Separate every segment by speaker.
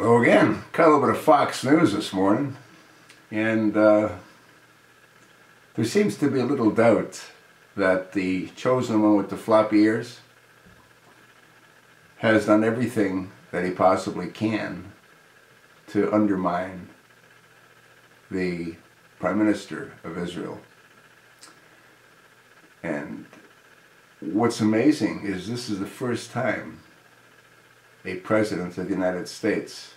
Speaker 1: Hello again. Got a little bit of Fox News this morning, and there seems to be a little doubt that the chosen one with the floppy ears has done everything that he possibly can to undermine the Prime Minister of Israel. And what's amazing is this is the first time a president of the United States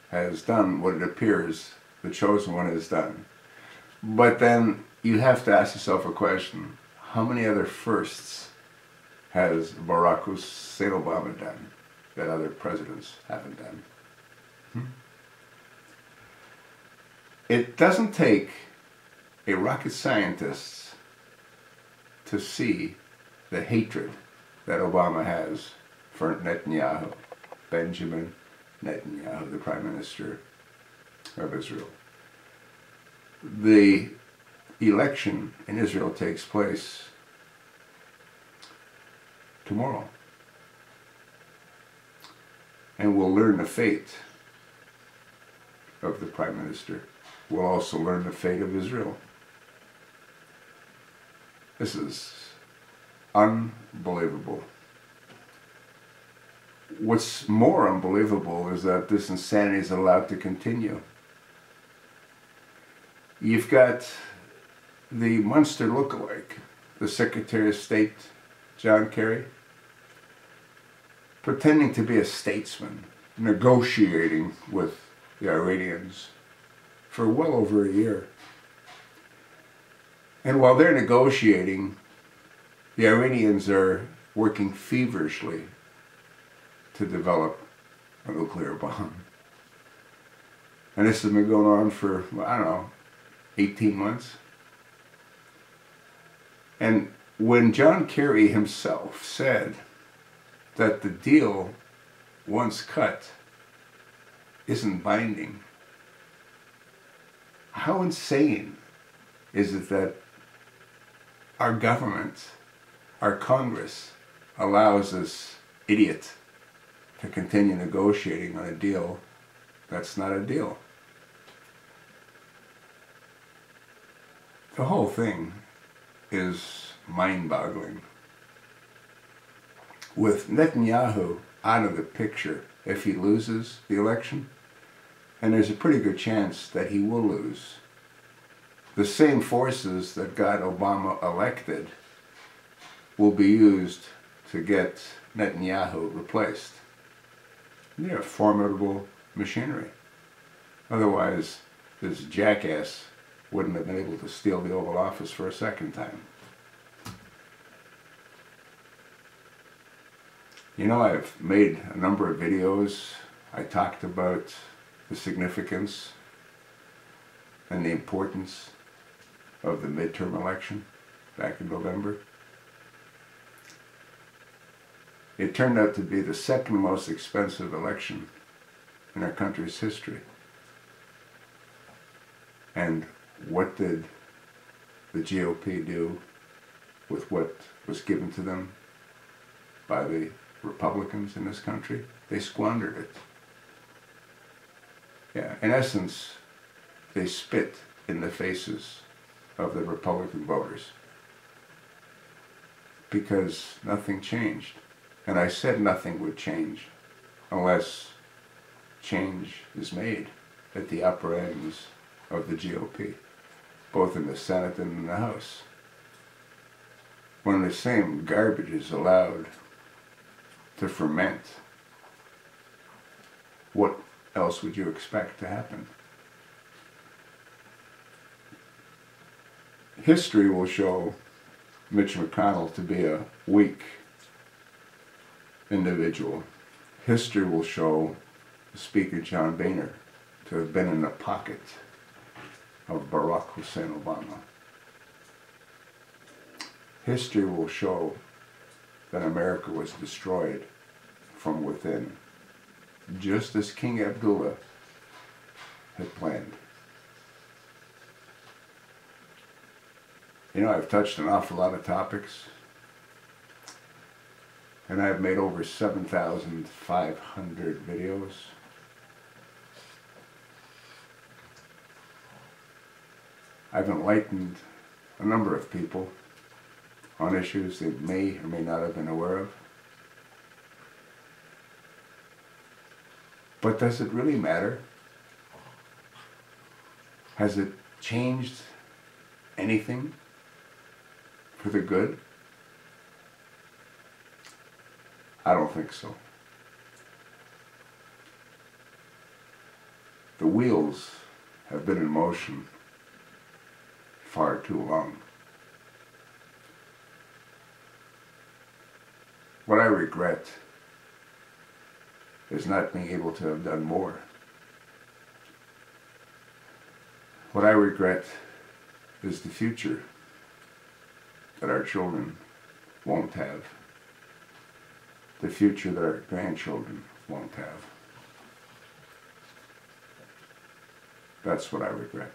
Speaker 1: has done what it appears the chosen one has done. But then you have to ask yourself a question: how many other firsts has Barack Hussein Obama done that other presidents haven't done? It doesn't take a rocket scientist to see the hatred that Obama has for Netanyahu, Benjamin Netanyahu, the Prime Minister of Israel. The election in Israel takes place tomorrow, and we'll learn the fate of the Prime Minister. We'll also learn the fate of Israel. This is unbelievable. What's more unbelievable is that this insanity is allowed to continue. You've got the Munster lookalike, the Secretary of State, John Kerry, pretending to be a statesman, negotiating with the Iranians for well over a year. And while they're negotiating, the Iranians are working feverishly to develop a nuclear bomb. And this has been going on for, I don't know, 18 months. And when John Kerry himself said that the deal, once cut, isn't binding, how insane is it that our government, our Congress, allows this idiot to continue negotiating on a deal that's not a deal? The whole thing is mind-boggling. With Netanyahu out of the picture, if he loses the election, and there's a pretty good chance that he will lose, the same forces that got Obama elected will be used to get Netanyahu replaced. They're formidable machinery. Otherwise, this jackass wouldn't have been able to steal the Oval Office for a second time. You know, I've made a number of videos. I talked about the significance and the importance of the midterm election back in November. It turned out to be the second most expensive election in our country's history. And what did the GOP do with what was given to them by the Republicans in this country? They squandered it. Yeah, in essence, they spit in the faces of the Republican voters because nothing changed. And I said nothing would change unless change is made at the upper ends of the GOP, both in the Senate and in the House. When the same garbage is allowed to ferment, what else would you expect to happen? History will show Mitch McConnell to be a weak individual. History will show Speaker John Boehner to have been in the pocket of Barack Hussein Obama. History will show that America was destroyed from within, just as King Abdullah had planned. You know, I've touched an awful lot of topics, and I've made over 7,500 videos. I've enlightened a number of people on issues they may or may not have been aware of. But does it really matter? Has it changed anything for the good? I don't think so. The wheels have been in motion far too long. What I regret is not being able to have done more. What I regret is the future that our children won't have, the future that our grandchildren won't have. That's what I regret.